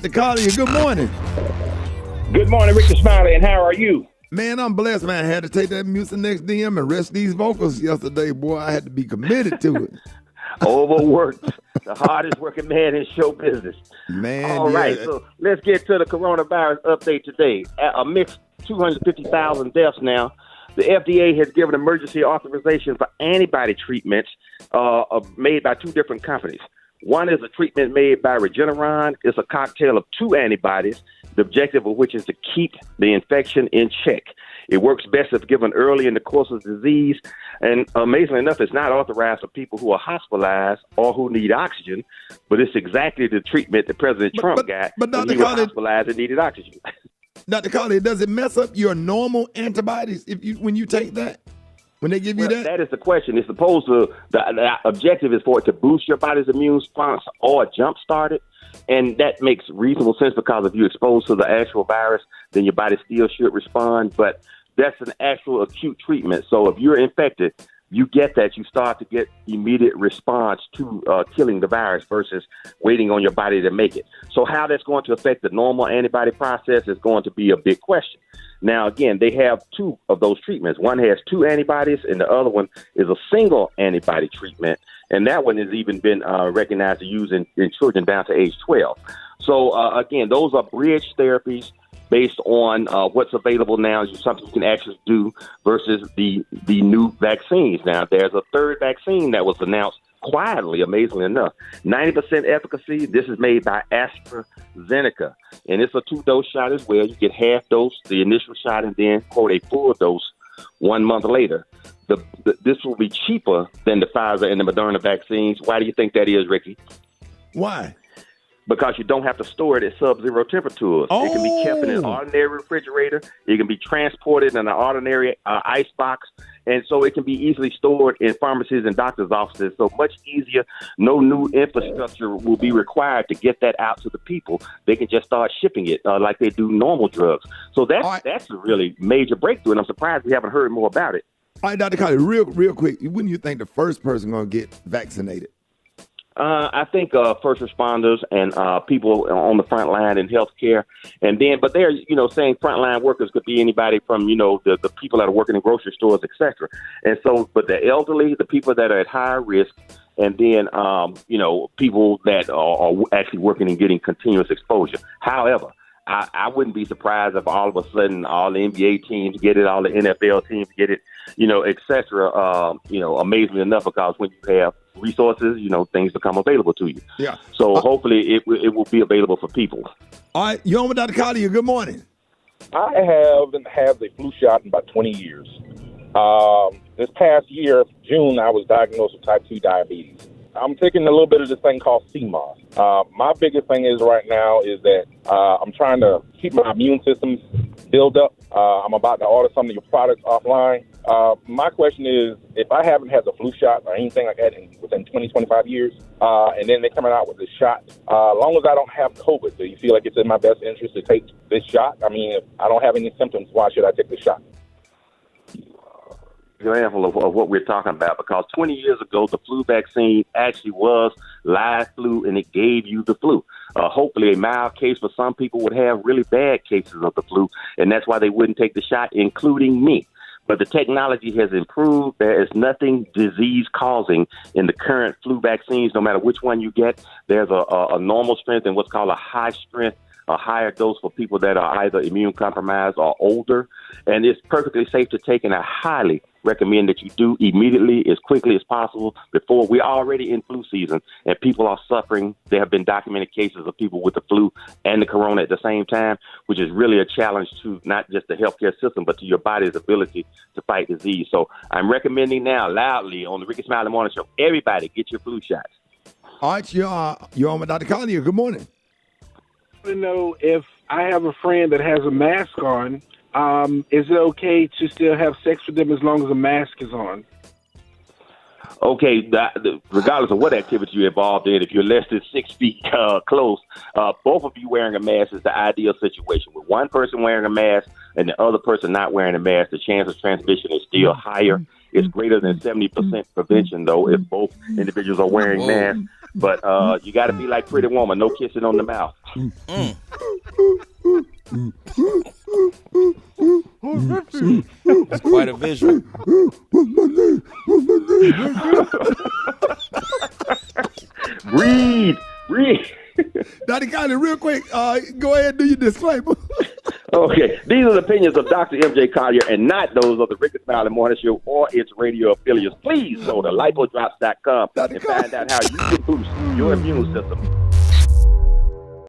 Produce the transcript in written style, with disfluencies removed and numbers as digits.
Dr. Collier, good morning. Good morning, Rickey, Smiley, and how are you? Man, I'm blessed, man. I had to take that Mucinex DM and rest these vocals yesterday, boy. I had to be committed to it. Overworked. The hardest working man in show business. Man, All right, so let's get to the coronavirus update today. Amidst 250,000 deaths now, the FDA has given emergency authorization for antibody treatments made by two different companies. One is a treatment made by Regeneron. It's a cocktail of two antibodies, the objective of which is to keep the infection in check. It works best if given early in the course of the disease. And amazingly enough, it's not authorized for people who are hospitalized or who need oxygen, but it's exactly the treatment that President Trump got when he was hospitalized and needed oxygen. Dr. Collier, does it mess up your normal antibodies when you take that? When they give you that? That is the question. It's supposed to, the objective is for it to boost your body's immune response or jumpstart it. And that makes reasonable sense because if you're exposed to the actual virus, then your body still should respond. But that's an actual acute treatment. So if you're infected, you get that. You start to get immediate response to killing the virus versus waiting on your body to make it. So how that's going to affect the normal antibody process is going to be a big question. Now, again, they have two of those treatments. One has two antibodies, and the other one is a single antibody treatment. And that one has even been recognized to use in children down to age 12. So, again, those are bridge therapies based on what's available now, something you can actually do versus the new vaccines. Now, there's a third vaccine that was announced quietly, amazingly enough. 90% efficacy. This is made by AstraZeneca. And it's a 2-dose shot as well. You get half dose, the initial shot, and then, quote, a full dose 1 month later. This will be cheaper than the Pfizer and the Moderna vaccines. Why do you think that is, Rickey? Why? Because you don't have to store it at sub-zero temperatures. Oh. It can be kept in an ordinary refrigerator. It can be transported in an ordinary ice box. And so it can be easily stored in pharmacies and doctors' offices. So much easier. No new infrastructure will be required to get that out to the people. They can just start shipping it like they do normal drugs. So that's a really major breakthrough, and I'm surprised we haven't heard more about it. All right, Dr. Collier, real quick, wouldn't you think the first person going to get vaccinated? I think first responders and people on the front line in healthcare, but they're saying frontline workers could be anybody from the people that are working in grocery stores, etc. And so, but the elderly, the people that are at higher risk, and then people that are actually working and getting continuous exposure. However, I wouldn't be surprised if all of a sudden all the NBA teams get it, all the NFL teams get it, et cetera. Amazingly enough, because when you have resources, things become available to you. Yeah. So hopefully it will be available for people. All right. You're on with Dr. Collier. Good morning. I haven't had the flu shot in about 20 years. This past year, June, I was diagnosed with type 2 diabetes. I'm taking a little bit of this thing called CMOS. My biggest thing is right now is that I'm trying to keep my immune system build up. I'm about to order some of your products offline. My question is, if I haven't had the flu shot or anything like that within 20, 25 years, and then they're coming out with this shot, as long as I don't have COVID, do you feel like it's in my best interest to take this shot? I mean, if I don't have any symptoms, why should I take the shot? Example of what we're talking about, because 20 years ago, the flu vaccine actually was live flu, and it gave you the flu. Hopefully a mild case, but some people would have really bad cases of the flu, and that's why they wouldn't take the shot, including me. But the technology has improved. There is nothing disease-causing in the current flu vaccines, no matter which one you get. There's a normal strength and what's called a high strength, a higher dose for people that are either immune compromised or older. And it's perfectly safe to take, and I highly recommend that you do immediately, as quickly as possible. Before, we're already in flu season, and people are suffering. There have been documented cases of people with the flu and the corona at the same time, which is really a challenge to not just the healthcare system, but to your body's ability to fight disease. So I'm recommending now loudly on the Rickey Smiley Morning Show, everybody get your flu shots. All right, you're on with Dr. Collier. Good morning. To know if I have a friend that has a mask on, is it okay to still have sex with them as long as the mask is on? Okay, regardless of what activity you're involved in, if you're less than 6 feet close, both of you wearing a mask is the ideal situation. With one person wearing a mask and the other person not wearing a mask, the chance of transmission is still higher. It's greater than 70% prevention, though, if both individuals are wearing masks. But you got to be like Pretty Woman, no kissing on the mouth. It's quite a visual. Breathe. Dr. Conley, real quick, go ahead and do your disclaimer. Okay, these are the opinions of Dr. M.J. Collier and not those of the Rickey Smiley Morning Show or its radio affiliates. Please go to lipodrops.com and find out how you can boost your immune system.